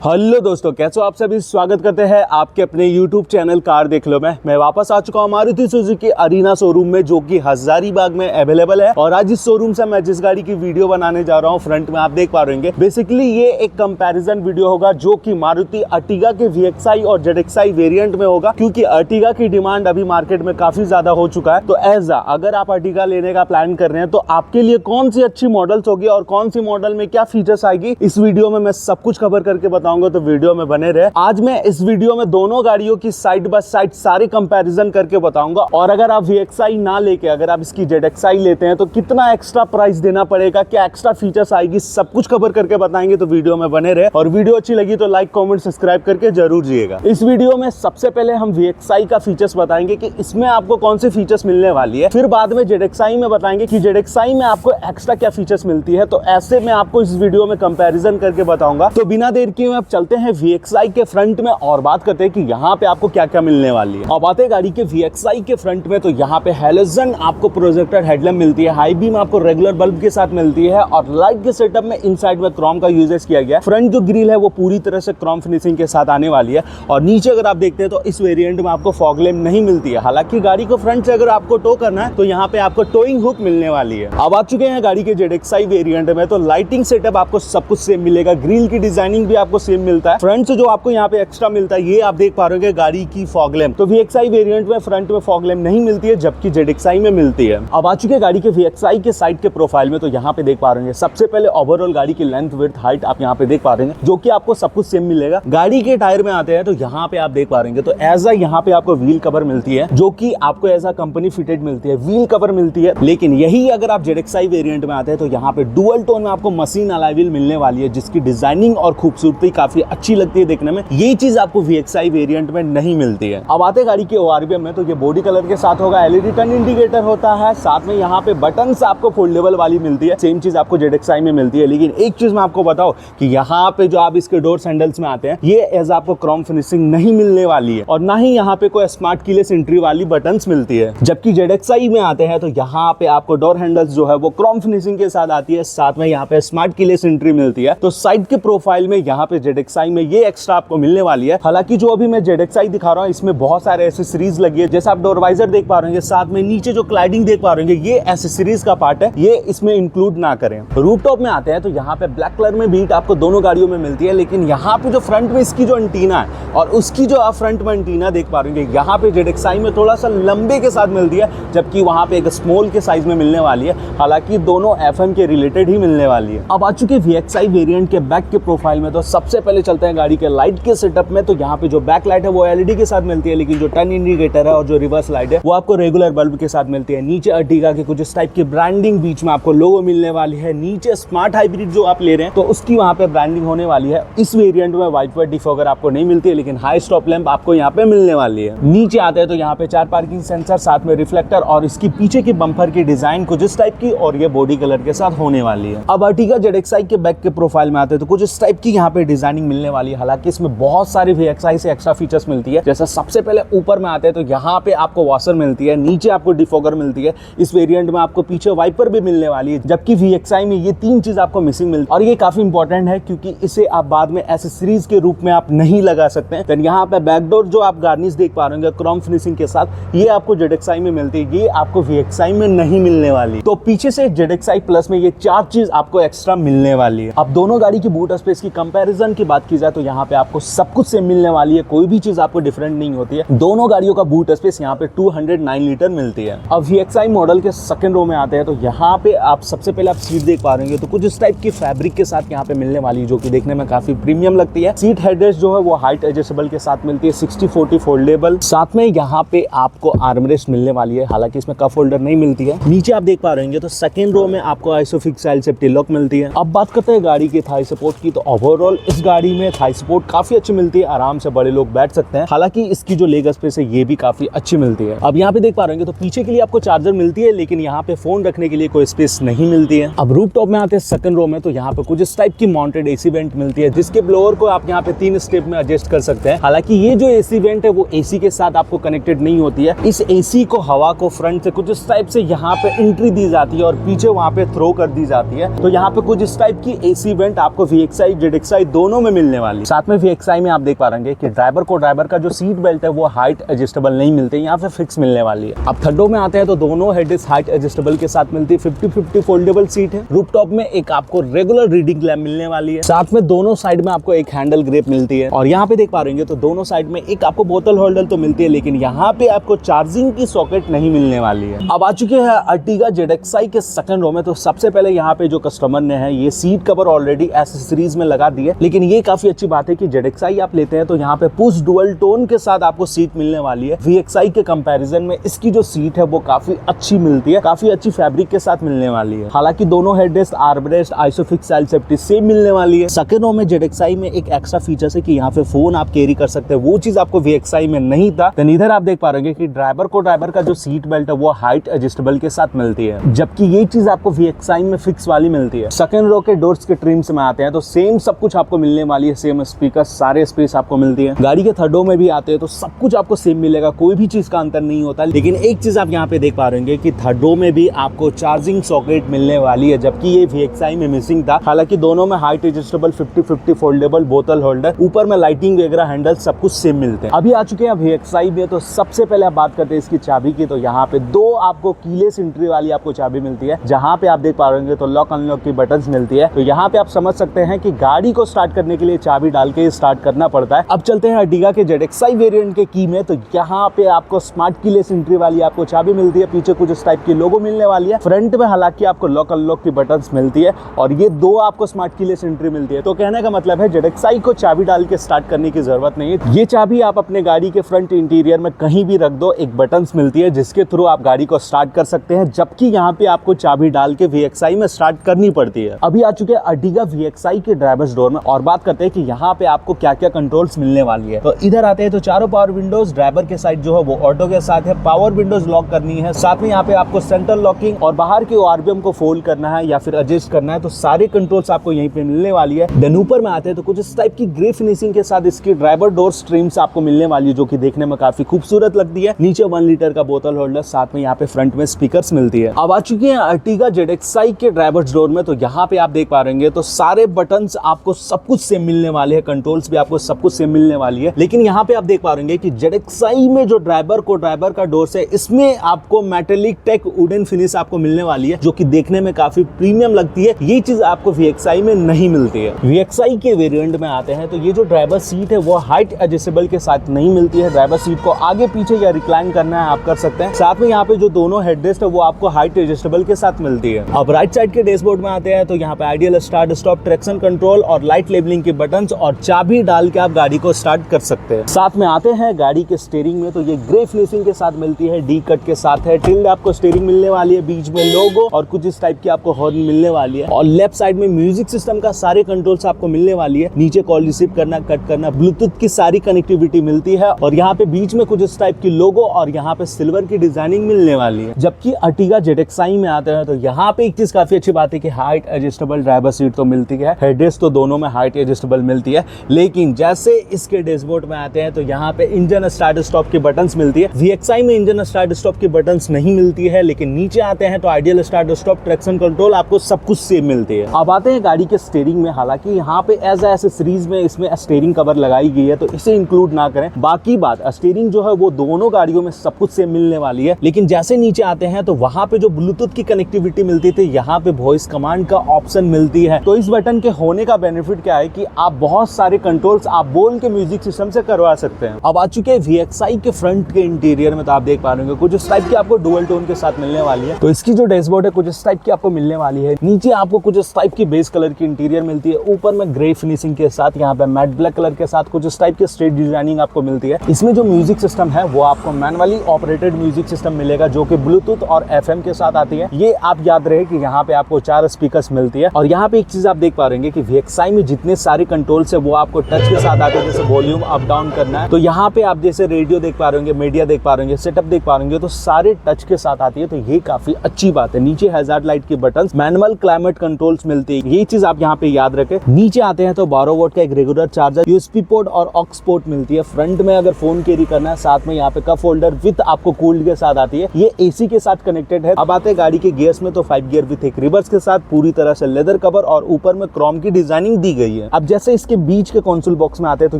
Hello दोस्तों, कैसे हो आप सभी। स्वागत करते हैं आपके अपने YouTube चैनल कार देख लो में। मैं वापस आ चुका हूँ मारुति सुजुकी अरीना शोरूम में, जो कि हजारीबाग में अवेलेबल है। और आज इस शोरूम से मैं जिस गाड़ी की वीडियो बनाने जा रहा हूँ, फ्रंट में आप देख पा रहे होंगे। बेसिकली ये एक कंपैरिजन वीडियो होगा जो कि मारुति अर्टिगा के VXI और ZXI वेरिएंट में होगा, क्योंकि अर्टिगा की डिमांड अभी मार्केट में काफी ज्यादा हो चुका है। तो ऐसा अगर आप अर्टिगा लेने का प्लान कर रहे हैं तो आपके लिए कौन सी अच्छी मॉडल्स होगी और कौन सी मॉडल में क्या फीचर्स आएगी, इस वीडियो में मैं सब कुछ कवर करके बताऊंगा। तो वीडियो में बने रहे। आज मैं इस वीडियो में दोनों गाड़ियों की साइड बाय साइड सारे कंपैरिजन करके बताऊंगा। और अगर आप VXI ना लेके अगर आप इसकी ZXI लेते हैं तो कितना एक्स्ट्रा प्राइस देना पड़ेगा, क्या एक्स्ट्रा फीचर्स आएगी, सब कुछ कवर करके बताएंगे। तो वीडियो में बने रहे। और वीडियो अच्छी लगी तो लाइक कमेंट सब्सक्राइब करके जरूर जाइएगा। इस वीडियो में सबसे पहले हम VXI का फीचर्स बताएंगे कि इसमें आपको कौन से फीचर्स मिलने वाली है। फिर बाद में ZXI में बताएंगे कि ZXI में आपको एक्स्ट्रा क्या फीचर्स मिलती है। तो ऐसे में आपको इस वीडियो में कंपैरिजन करके बताऊंगा। तो बिना देर किए अब चलते हैं VXI के फ्रंट में और बात करते हैं कि यहाँ पे आपको क्या क्या मिलने वाली है। अब आते हैं गाड़ी के VXI के फ्रंट में। तो यहाँ पे हैलोजन आपको प्रोजेक्टर हेडलैम्प मिलती है, हाई बीम आपको रेगुलर बल्ब के साथ मिलती है। और लाइट के सेटअप में इनसाइड में क्रोम का यूजेस किया गया है। फ्रंट जो ग्रिल है वो पूरी तरह से क्रोम फिनिशिंग के साथ आने वाली है। और नीचे अगर आप देखते हैं तो इस वेरिएंट में आपको फॉग लैम्प नहीं मिलती है। हालांकि गाड़ी को फ्रंट से अगर आपको टो करना है तो यहाँ पे आपको टोइंग हुक मिलने वाली है। अब आ चुके हैं गाड़ी के ZXI वेरिएंट में। तो लाइटिंग सेटअप आपको सब कुछ सेम मिलेगा, ग्रिल की डिजाइनिंग भी आपको सेम मिलता है। फ्रंट से जो आपको यहाँ पे एक्स्ट्रा मिलता है ये आप देख पा रहे हो गाड़ी की फॉग लैम्प। तो VXI वेरिएंट में फ्रंट में फॉग लैम्प नहीं मिलती है, जबकि ZXI में मिलती है। अब आ चुके गाड़ी के VXI के साइड के प्रोफाइल में। तो यहाँ पे देख पा रहे हैं सबसे पहले ओवरऑल गाड़ी की लेंथ विड्थ हाइट आप यहाँ पे देख पा रहे हैं, जो कि आपको सब कुछ सेम मिलेगा। गाड़ी के टायर में आते हैं तो यहाँ पे आप देख पा रहे हैं तो ऐसा यहाँ पे आपको व्हील कवर मिलती है, जो कि आपको ऐसा कंपनी फिटेड मिलती है, व्हील कवर मिलती है। लेकिन यही अगर आप ZXI वेरिएंट में आते हैं तो यहाँ पे डुअल टोन में आपको मशीन अलॉय व्हील मिलने वाली है, जिसकी डिजाइनिंग और खूबसूरती काफी अच्छी लगती है देखने में। ये चीज आपको VXI वेरिएंट में नहीं मिलती है। अब आते गाड़ी के ORVM में। तो ये बॉडी कलर के साथ होगा, LED टर्न इंडिकेटर होता है, साथ में यहाँ पे बटन्स आपको फोल्डेबल वाली मिलती है। सेम चीज आपको ZXI में मिलती है। लेकिन एक चीज मैं आपको बताऊं कि यहाँ पे जो आप इसके डोर हैंडल्स में आते हैं ये एज आपको क्रोम फिनिशिंग नहीं मिलने वाली है, और ना ही यहाँ पे कोई स्मार्ट कीलेस एंट्री वाली बटन्स मिलती है। जबकि ZXI में आते हैं तो यहाँ पे आपको डोर हैंडल्स जो है वो क्रोम फिनिशिंग के साथ आती है, साथ में यहाँ पे स्मार्ट कीलेस एंट्री मिलती है। तो साइड के प्रोफाइल में यहाँ पे ZXI में ये एक्स्ट्रा आपको मिलने वाली है। हालांकि जो अभी मैं ZXI दिखा रहा हूँ इसमें बहुत सारे एसेसरीज लगी है, जैसे आप डोर वाइजर देख पा रहे हैं, साथ में नीचे जो क्लाइडिंग देख पा रहे हैं ये एसेसरीज का पार्ट है, ये इसमें इंक्लूड ना करें। रूफटॉप में आते हैं तो यहाँ पे ब्लैक कलर में बीट आपको दोनों गाड़ियों में मिलती है। लेकिन यहाँ पे जो फ्रंट में इसकी जो एंटीना है और उसकी जो आप फ्रंट में एंटीना देख पा रहे हैं, यहाँ पे ZXI में थोड़ा सा लंबे के साथ मिलती है, जबकि वहाँ पे एक स्मॉल के साइज में मिलने वाली है। हालांकि दोनों FM के रिलेटेड ही मिलने वाली है। अब आ चुके VXI वेरिएंट के बैक के प्रोफाइल में। तो सबसे पहले चलते हैं गाड़ी के लाइट के सेटअप में। तो यहाँ पे जो बैक लाइट है वो LED के साथ मिलती है, लेकिन जो टर्न इंडिकेटर है और जो रिवर्स लाइट है वो आपको रेगुलर बल्ब के साथ मिलती है। नीचे अर्टिगा के कुछ इस टाइप की ब्रांडिंग, बीच में आपको लोगो मिलने वाली है। नीचे स्मार्ट हाइब्रिड जो आप ले रहे हैं तो उसकी वहां पे ब्रांडिंग होने वाली है। इस वेरिएंट में वाइपर डिफॉगर आपको नहीं मिलती है, लेकिन हाई स्टॉप लैंप आपको यहाँ पे मिलने वाली है। नीचे आते हैं तो यहाँ पे 4 पार्किंग सेंसर, साथ में रिफ्लेक्टर और इसकी पीछे की बम्पर की डिजाइन कुछ इस टाइप की, और ये बॉडी कलर के साथ होने वाली है। अब अर्टिगा ZXI के बैक के प्रोफाइल में आते हैं तो कुछ इस टाइप की यहाँ पे डिजाइनिंग मिलने वाली है। हालांकि इसमें बहुत सारी VXI से एक्स्ट्रा फीचर्स मिलती है। जैसा सबसे पहले ऊपर में आते हैं तो यहाँ पे आपको वॉशर मिलती है, नीचे आपको डिफॉगर मिलती है। इस वेरिएंट में आपको पीछे वाइपर भी मिलने वाली है, जबकि VXI में ये 3 चीज आपको मिसिंग मिलती है। और ये काफी इंपॉर्टेंट है क्योंकि इसे आप बाद में एसेसरीज के रूप में आप नहीं लगा सकते हैं। देन यहाँ पे बैकडोर जो आप गार्निश देख पा रहे हैं क्रोम फिनिशिंग के साथ, ये आपको ZXI में मिलती है, ये आपको VXI में नहीं मिलने वाली। तो पीछे से ZXI प्लस में ये 4 चीज आपको एक्स्ट्रा मिलने वाली है। अब दोनों गाड़ी की बूट स्पेस की कंपैरिजन की बात की जाए तो यहाँ पे आपको सब कुछ सेम मिलने वाली है, कोई भी चीज आपको डिफरेंट नहीं होती है। दोनों गाड़ियों का बूट स्पेस यहाँ पे 209 लीटर मिलती है। अब VXI मॉडल के सेकंड रो में आते हैं तो यहाँ पे आप सबसे पहले आप सीट देख पा रहे हैं तो कुछ इस टाइप की फैब्रिक के साथ यहाँ पे मिलने वाली है, जो कि देखने में काफी प्रीमियम लगती है। सीट हेडरेस्ट जो है वो हाइट एडजस्टेबल के साथ मिलती है, 60/40 फोल्डेबल। साथ में यहाँ पे आपको आर्मरेस्ट मिलने वाली है, हालांकि इसमें कप होल्डर नहीं मिलती है। नीचे आप देख पा रहे हैं तो सेकंड रो में आपको आइसोफिक्स चाइल्ड सेफ्टी लॉक मिलती है। अब बात करते हैं गाड़ी की थाई सपोर्ट की। तो ओवरऑल इस गाड़ी में थाई सपोर्ट काफी अच्छी मिलती है, आराम से बड़े लोग बैठ सकते हैं। हालांकि इसकी जो लेग स्पेस है ये भी काफी अच्छी मिलती है। अब यहाँ पे देख पा रहे हैं तो पीछे के लिए आपको चार्जर मिलती है, लेकिन यहाँ पे फोन रखने के लिए कोई स्पेस नहीं मिलती है। अब रूफटॉप में आते हैं सेकंड रो में। तो यहाँ पे कुछ इस टाइप की माउंटेड AC वेंट मिलती है, जिसके ब्लोअर को आप यहाँ पे 3 स्टेप में एडजस्ट कर सकते हैं। हालांकि ये जो AC वेंट है वो AC के साथ आपको कनेक्टेड नहीं होती है। इस AC को हवा को फ्रंट से कुछ इस टाइप से यहाँ पे एंट्री दी जाती है और पीछे वहाँ पे थ्रो कर दी जाती है। तो यहाँ पे कुछ इस टाइप की AC वेंट आपको VXI ZXI दोनों दोनों में मिलने वाली। साथ में VXI में आप देख पा रहे हैं कि ड्राइवर का जो सीट बेल्ट है वो हाइट एडजस्टेबल नहीं मिलते, यहाँ पे फिक्स मिलने वाली है। अब थर्डो में आते हैं तो दोनों हेडरेस्ट हाइट एडजस्टेबल के साथ मिलती है। 50-50 फोल्डेबल सीट है। रूफटॉप में एक आपको रेगुलर रीडिंग लैम्प मिलने वाली है। साथ में दोनों साइड में आपको एक हैंडल ग्रिप मिलती है और यहाँ पे देख पा रहे हैं तो दोनों साइड में एक आपको बोतल होल्डर तो मिलती है, लेकिन यहाँ पे आपको चार्जिंग की सॉकेट नहीं मिलने वाली है। अब आ चुके हैं अर्टिगा ZXi के सेकंड रो में। तो सबसे पहले यहाँ पे जो कस्टमर ने है ये सीट कवर ऑलरेडी एसेसरीज में लगा दी है, लेकिन ये काफी अच्छी बात है कि ZXi आप लेते हैं तो यहाँ पे पुश डुअल टोन के साथ आपको सीट मिलने वाली है। VXi के कंपैरिजन में इसकी जो सीट है वो काफी अच्छी मिलती है, काफी अच्छी फैब्रिक के साथ मिलने वाली है। हालांकि दोनों headrest, armrest, isofix child safety same मिलने वाली है। सेकंड रो में ZXi में एक एक्स्ट्रा फीचर है कि यहाँ पे फोन आप कैरी कर सकते हैं, वो चीज आपको VXi में नहीं था। तो इधर आप देख पा रहे हैं कि ड्राइवर का जो सीट बेल्ट है वो हाइट एडजस्टेबल के साथ मिलती है, जबकि ये चीज आपको VXi में फिक्स वाली मिलती है। सेकंड रो के डोर्स के ट्रिम्स में आते हैं तो सेम सब कुछ आपको मिलने वाली है, सेम स्पीकर, सारे स्पेस आपको मिलती है। गाड़ी के थर्ड रो में भी आते हैं तो सब कुछ आपको सेम मिलेगा, कोई भी चीज का अंतर नहीं होता। लेकिन एक चीज आप यहाँ पे देख पा रहे हैं कि थर्ड रो में भी आपको चार्जिंग सॉकेट मिलने वाली है, जबकि ये VXi में मिसिंग था। हालांकि दोनों में हाइट एडजस्टेबल 50-50 फोल्डेबल बोतल होल्डर, ऊपर में लाइटिंग वगैरह हैंडल सब कुछ सेम मिलते हैं। अभी आ चुके हैं VXi में। तो सबसे पहले आप बात करते हैं इसकी चाबी की। तो यहाँ पे दो आपको कीलेस एंट्री वाली आपको चाबी मिलती है, जहाँ पे आप देख पा रहे हैं तो लॉक अनलॉक की बटन्स मिलती है। तो यहाँ पे आप समझ सकते हैं कि गाड़ी को स्टार्ट करने के लिए चाबी डाल के स्टार्ट करना पड़ता है। अब चलते हैं अर्टिगा के ZXi वेरिएंट के की में। तो यहाँ पे आपको स्मार्ट कीलेस एंट्री वाली आपको चाबी मिलती है, पीछे कुछ इस टाइप की लोगो मिलने वाली है। फ्रंट में हालांकि आपको लॉक अनलॉक की बटन्स मिलती है और ये दो आपको स्मार्ट कीलेस एंट्री मिलती है। तो कहने का मतलब है ZXi को चाबी डाल के स्टार्ट करने की जरूरत नहीं है। ये चाबी आप अपने गाड़ी के फ्रंट इंटीरियर में कहीं भी रख दो, एक बटन्स मिलती है जिसके थ्रू आप गाड़ी को स्टार्ट कर सकते हैं, जबकि यहाँ पे आपको चाबी डाल के VXi में स्टार्ट करनी पड़ती है। अभी आ चुके हैं अर्टिगा VXi के ड्राइवर्स डोर में और बात करते हैं कि यहाँ पे आपको क्या क्या कंट्रोल्स मिलने वाली है। तो इधर आते हैं तो चारों पावर विंडोज, ड्राइवर के साइड जो है वो ऑटो के साथ है। पावर विंडोज लॉक करनी है, साथ में यहाँ पे आपको सेंटर लॉकिंग और बाहर के RPM को फोल्ड करना है या फिर एडजस्ट करना है, तो सारे कंट्रोल्स आपको यहीं पे मिलने वाली है। देन ऊपर में आते हैं तो कुछ इस टाइप की ग्रे फिनिशिंग के साथ इसकी ड्राइवर डोर स्ट्रीम्स आपको मिलने वाली है, जो कि देखने में काफी खूबसूरत लगती है। नीचे 1 लीटर का बोतल होल्डर, साथ में यहाँ पे फ्रंट में स्पीकर्स मिलती है। अब आ चुके हैं अर्टिगा ZXi के ड्राइवर्स डोर में। तो यहाँ पे आप देख पा रहे हैं तो सारे बटन्स आपको सब कुछ सेम मिलने वाले हैं, कंट्रोल्स भी आपको सब कुछ सेम मिलने वाली है। लेकिन यहाँ पे आप देख पा रहे हैं कि ZXi में जो ड्राइवर का डोर्स है, इसमें आपको मेटेलिक टेक वुडन फिनिश आपको मिलने वाली है, जो कि देखने में काफी प्रीमियम लगती है। ये चीज आपको VXi में नहीं मिलती है। VXi के वेरिएंट में आते हैं तो ये जो ड्राइवर सीट है वो हाइट एडजस्टेबल के साथ नहीं मिलती है। ड्राइवर सीट को आगे पीछे या रिक्लाइन करना है आप कर सकते हैं। साथ में यहाँ पे जो दोनों हेडरेस्ट है वो आपको हाइट एडजस्टेबल के साथ मिलती है। अब राइट साइड के डैशबोर्ड में आते हैं तो यहाँ पे ideal start stop, traction control और लाइट लेबलिंग के बटन्स और चाबी डाल के आप गाड़ी को स्टार्ट कर सकते हैं। साथ में आते हैं गाड़ी के स्टीयरिंग में। तो ये ग्रे फिनिशिंग के साथ मिलती है, डी कट के साथ है, टिल्ड आपको स्टीयरिंग मिलने वाली है, बीच में लोगो और कुछ इस टाइप की आपको हॉर्न मिलने वाली है। और लेफ्ट साइड में म्यूजिक सिस्टम का सारे कंट्रोल्स आपको मिलने वाली है। नीचे कॉल रिसीव करना, कट करना, ब्लूटूथ की सारी कनेक्टिविटी मिलती है। और यहाँ पे बीच में कुछ इस टाइप की लोगो और यहाँ पे सिल्वर की डिजाइनिंग मिलने वाली है। जबकि अर्टिगा ZXi में आते हैं तो यहाँ पे एक चीज काफी अच्छी बात है कि हाइट एडजस्टेबल ड्राइवर सीट तो मिलती है, हेडरेस्ट तो दोनों में हाइट एडजस्टेबल मिलती है। लेकिन जैसे इसके डैशबोर्ड में आते हैं तो यहाँ पे इंजन स्टार्ट स्टॉप की बटन्स मिलती है। VXi में इंजन स्टार्ट स्टॉप की बटन्स नहीं मिलती है, लेकिन नीचे आते हैं तो ideal start stop, traction control आपको सब कुछ सेम मिलती है। अब आते हैं गाड़ी के स्टीयरिंग में। हालांकि यहाँ पे एज ए सीरीज में इसमें स्टीयरिंग कवर लगाई गई है, तो इसे इंक्लूड ना करें। बाकी बात स्टीयरिंग जो है वो दोनों गाड़ियों में सब कुछ सेम मिलने वाली है। लेकिन जैसे नीचे आते हैं तो वहां पे जो ब्लूटूथ की कनेक्टिविटी मिलती थी, यहाँ पे वॉइस कमांड का ऑप्शन मिलती है। तो इस बटन के होने का बेनिफिट क्या है कि आप बहुत सारे कंट्रोल्स आप बोल के म्यूजिक सिस्टम से करवा सकते हैं। अब आ चुके हैं VXi के फ्रंट के इंटीरियर में। तो आप देख पा रहे होंगे कुछ इस टाइप की आपको डुअल टोन के साथ मिलने वाली है। तो इसकी जो डैशबोर्ड है कुछ इस टाइप की आपको मिलने वाली है। नीचे आपको कुछ इस टाइप की बेस कलर की इंटीरियर मिलती है, ऊपर में ग्रे फिनिशिंग के साथ, यहाँ पे मैट ब्लैक कलर के साथ कुछ इस टाइप की स्ट्रेट डिजाइनिंग आपको मिलती है। इसमें जो म्यूजिक सिस्टम है वो आपको मैनुअली ऑपरेटेड म्यूजिक सिस्टम मिलेगा, जो कि ब्लूटूथ और FM के साथ आती है। ये आप याद रहे कि यहाँ पे आपको 4 स्पीकर्स मिलती है। और यहाँ पे एक चीज आप देख पा रहे हैं कि VXi में जितने सारे कंट्रोल्स है वो आपको टच के साथ आते हैं, जैसे वॉल्यूम अप डाउन करना है। तो यहाँ पे आप जैसे रेडियो देख पा रहे होंगे, मीडिया देख पा रहे होंगे, सेटअप देख पा रहे होंगे, तो सारे टच के साथ आती है। तो ये काफी अच्छी बात है। नीचे हैजार्ड लाइट की बटन्स, मैनुअल क्लाइमेट कंट्रोल्स मिलती है, ये चीज आप यहाँ पे याद रखें। नीचे आते हैं तो 12 वोल्ट का एक रेगुलर चार्जर, USB पोर्ट और ऑक्स पोर्ट मिलती है। फ्रंट में अगर फोन कैरी करना है, साथ में यहाँ पे कप होल्डर विद आपको कूल्ड के साथ आती है। ये AC के साथ कनेक्टेड है। अब आते हैं गाड़ी के गियर्स में। तो 5 गियर विद एक रिवर्स के साथ, पूरी तरह से लेदर कवर और ऊपर में क्रोम की डिजाइनिंग दी गई गई है। अब जैसे इसके बीच के कंसोल बॉक्स में आते हैं तो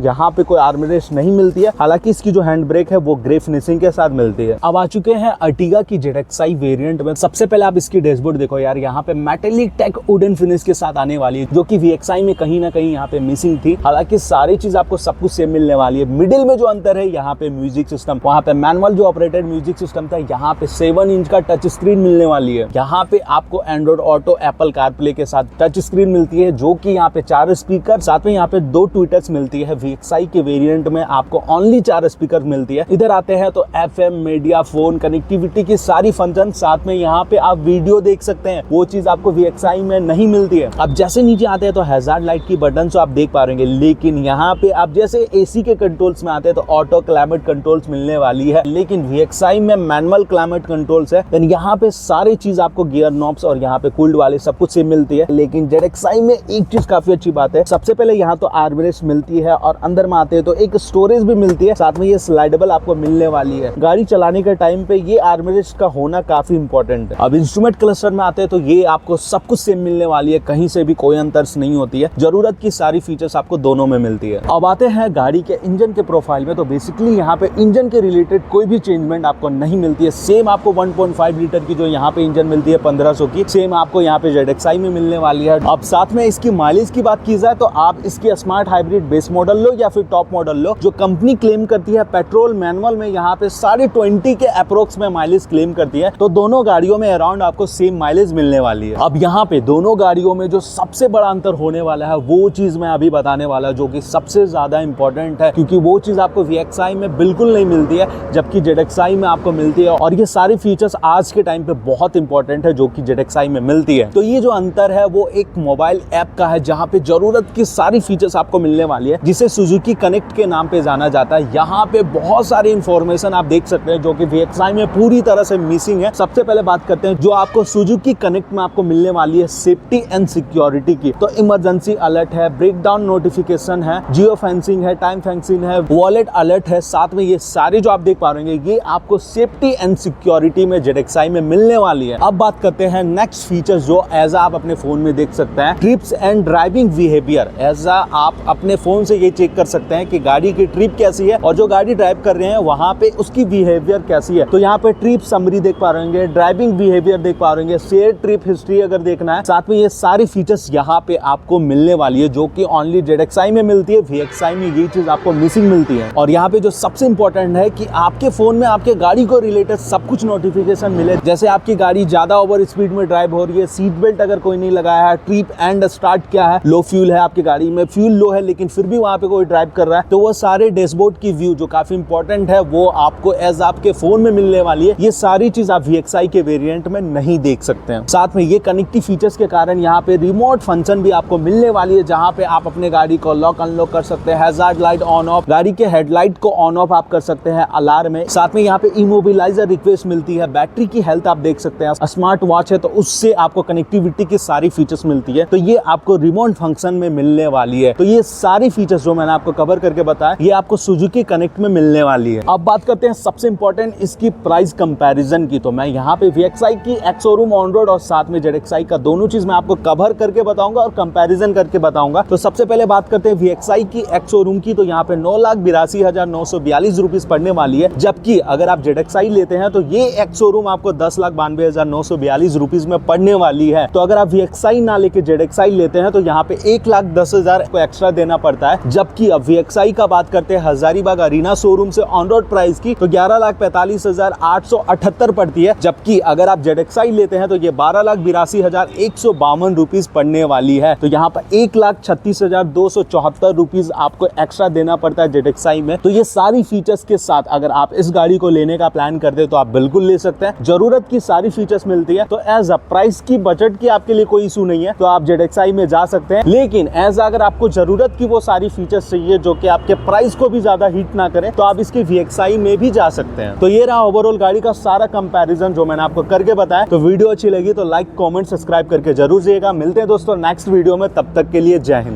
यहाँ पे कोई आर्मरेस्ट नहीं मिलती है, हालांकि इसकी जो हैंड ब्रेक है वो ग्रे फिनिशिंग के साथ मिलती है। अब आ चुके हैं अर्टिगा की ZXi वेरिएंट में। सबसे पहले आप इसकी डैशबोर्ड देखो यार, यहाँ पे मेटेलिक टेक वुडन फिनिश के साथ आने वाली है, जो कि VXi में कहीं ना कहीं यहाँ पे मिसिंग थी। हालांकि सारी चीज आपको सब कुछ सेम मिलने वाली है। मिडिल में जो अंतर है, यहाँ पे म्यूजिक सिस्टम, वहाँ पे मैनुअल जो ऑपरेटेड म्यूजिक सिस्टम था, यहाँ पे 7 इंच का टच स्क्रीन मिलने वाली है। यहाँ पे आपको एंड्रॉइड ऑटो, एप्पल कारप्ले के साथ टच स्क्रीन मिलती है, जो कि यहाँ पे 4 स्पीकर, साथ में यहाँ पे 2 ट्विटर्स मिलती है। VXi के वेरिएंट में आपको ओनली 4 स्पीकर मिलती है। इधर आते हैं तो FM, मीडिया, फोन, कनेक्टिविटी की सारी फंक्शन, साथ में यहाँ पे आप वीडियो देख सकते हैं, वो चीज आपको VXi में नहीं मिलती है। अब जैसे नीचे आते हैं तो हैजार्ड लाइट की बटन तो आप देख पा रहे हैं, लेकिन यहाँ पे आप जैसे AC के कंट्रोल्स में आते हैं तो ऑटो क्लाइमेट कंट्रोल्स मिलने वाली है, लेकिन VXi में मैनुअल क्लाइमेट कंट्रोल्स है। देन यहाँ पे सारी चीज आपको गियर नॉब्स और यहाँ पे कूल्ड वाले सब कुछ सेम मिलती है। लेकिन ZXi में एक चीज काफी अच्छी बात है, सबसे पहले यहाँ तो आर्मरेस्ट मिलती है और अंदर में आते हैं तो एक स्टोरेज भी मिलती है, साथ में ये स्लाइडेबल आपको मिलने वाली है। गाड़ी चलाने के टाइम पे ये आर्मरेस्ट का होना काफी इंपॉर्टेंट है। अब इंस्ट्रूमेंट क्लस्टर में आते हैं तो ये आपको सब कुछ सेम मिलने वाली है, कहीं से भी कोई अंतर नहीं होती है। जरूरत की सारी फीचर्स आपको दोनों में मिलती है। अब आते हैं गाड़ी के इंजन के प्रोफाइल में, तो बेसिकली यहाँ पे इंजन के रिलेटेड कोई भी चेंजमेंट आपको नहीं मिलती है। सेम आपको 1.5 लीटर की जो यहाँ पे इंजन मिलती है 1500 की, सेम आपको यहाँ पे ZXi में मिलने वाली है। अब साथ में इसकी माइलेज की बात की जाए तो आप इसकी स्मार्ट हाइब्रिड बेस मॉडल लो या फिर टॉप मॉडल लो, जो कंपनी क्लेम करती है पेट्रोल मैनुअल में यहाँ पे 20.5 के अप्रोक्स में माइलेज क्लेम करती है, तो दोनों गाड़ियों में अराउंड आपको सेम माइलेज मिलने वाली है। अब यहाँ पे दोनों गाड़ियों में जो सबसे बड़ा अंतर होने वाला है वो चीज मैं अभी बताने वाला, जो कि सबसे ज्यादा इंपॉर्टेंट है, क्योंकि वो चीज आपको VXi में बिल्कुल नहीं मिलती है, जबकि ZXi में आपको मिलती है। और ये सारी फीचर्स आज के टाइम पे बहुत इंपॉर्टेंट है, जो कि ZXi में मिलती है। तो ये जो अंतर है वो एक मोबाइल ऐप का है, जहाँ पे जरूरत की सारी फीचर्स आपको मिलने वाली है, जिसे सुजुकी कनेक्ट के नाम पे जाना जाता है। यहाँ पे बहुत सारी इंफॉर्मेशन आप देख सकते हैं, जो कि VXi में पूरी तरह से मिसिंग है। सबसे पहले बात करते हैं जो आपको सुजुकी कनेक्ट में आपको मिलने वाली है सेफ्टी एंड सिक्योरिटी की। तो इमरजेंसी अलर्ट है, ब्रेकडाउन नोटिफिकेशन है, जियो फेंसिंग है, टाइम फेंसिंग है, वॉलेट अलर्ट है, साथ में ये सारे जो आप देख पा रहे हैं ये आपको सेफ्टी एंड सिक्योरिटी में ZXi में मिलने वाली है। अब बात करते हैं नेक्स्ट फीचर्स, जो एज आप अपने फोन में देख सकते हैं, trips and driving behaviour. As आप अपने फोन से ये चेक कर सकते हैं कि गाड़ी की ट्रिप कैसी है और जो गाड़ी ड्राइव कर रहे हैं वहां पे उसकी बिहेवियर कैसी है। तो यहाँ पे ट्रिप समरी देख पा रहे हैं, ड्राइविंग बिहेवियर देख पा रहे हैं, शेयर ट्रिप हिस्ट्री अगर देखना है, साथ में ये सारी फीचर्स यहाँ पे आपको मिलने वाली है, जो कि ओनली ZXi में मिलती है। VXi में ये चीज आपको मिसिंग मिलती है। और यहाँ पे जो सबसे इंपॉर्टेंट है कि आपके फोन में आपके गाड़ी को रिलेटेड सब कुछ नोटिफिकेशन मिले, जैसे आपकी गाड़ी ज्यादा ओवर स्पीड में ड्राइव हो रही है, सीट बेल्ट अगर कोई नहीं लगाया है, ट्रिप एंड स्टार्ट क्या है, लो फ्यूल है आपकी गाड़ी में, फ्यूल लो है लेकिन फिर भी वहां पे कोई ड्राइव कर रहा है, तो वो सारे डैशबोर्ड की व्यू जो काफी इंपॉर्टेंट है वो आपको एज आपके फोन में मिलने वाली है। ये सारी चीज आप VXi के वेरिएंट में नहीं देख सकते हैं। साथ में ये कनेक्टिव फीचर्स के कारण यहाँ पे रिमोट फंक्शन भी आपको मिलने वाली है, जहाँ पे आप अपने गाड़ी को लॉक अनलॉक कर सकते हैं, हैजार्ड लाइट ऑन ऑफ, गाड़ी के हेडलाइट को ऑन ऑफ आप कर सकते हैं अलार्म में। साथ में यहाँ पे इमोबिलाइजर रिक्वेस्ट मिलती है, बैटरी की हेल्थ आप देख सकते हैं, स्मार्ट वॉच है तो उससे आपको कनेक्टिविटी की सारी फीचर्स मिलती है, तो ये आपको रिमोट फंक्शन में मिलने वाली है। तो ये सारी फीचर्स जो मैंने आपको कवर करके बताया ये आपको सुजुकी कनेक्ट में मिलने वाली है। अब बात करते हैं सबसे इंपॉर्टेंट इसकी प्राइस कंपैरिजन की। तो मैं यहाँ पे VXi की एक्स शोरूम ऑन रोड और साथ में ZXi का दोनों चीज मैं आपको कवर करके बताऊंगा और कंपैरिजन करके बताऊंगा। तो सबसे पहले बात करते हैं VXi की एक्स शोरूम की, तो यहाँ पे 9,82,942 रुपीज पड़ने वाली है, जबकि अगर आप ZXi लेते हैं तो ये एक्स शोरूम आपको 10,92,942 रुपीज में पड़ने वाली है। तो अगर आप VXi ना लेके ZXi लेते हैं तो यहाँ पे 1,10,000 को एक्स्ट्रा देना पड़ता है। जबकि अब VXi का बात करते हैं हजारीबाग अरीना शोरूम से ऑन रोड प्राइस की, तो 11,45,878 पड़ती है, जबकि अगर आप ZXi लेते हैं तो ये 12,82,152 रुपीज पड़ने वाली है। तो यहाँ पर 1,36,274 रुपीज आपको एक्स्ट्रा देना पड़ता है ZXi में। तो ये सारी फीचर्स के साथ अगर आप इस गाड़ी को लेने का प्लान करते हैं तो आप बिल्कुल ले सकते हैं, जरूरत की सारी फीचर्स मिलती है। तो एज अ प्राइस की बजट की आपके लिए कोई इशू नहीं है, तो आप ZXi में जा सकते हैं। लेकिन एज अगर आपको जरूरत की वो सारी फीचर्स चाहिए जो कि आपके प्राइस को भी ज्यादा हिट ना करें, तो आप इसके VXi में भी जा सकते हैं। तो ये रहा ओवरऑल गाड़ी का सारा कंपैरिजन जो मैंने आपको करके बताया। तो वीडियो अच्छी लगी तो लाइक, कमेंट, सब्सक्राइब करके जरूर जाइएगा। मिलते हैं दोस्तों नेक्स्ट वीडियो में, तब तक के लिए जय हिंद।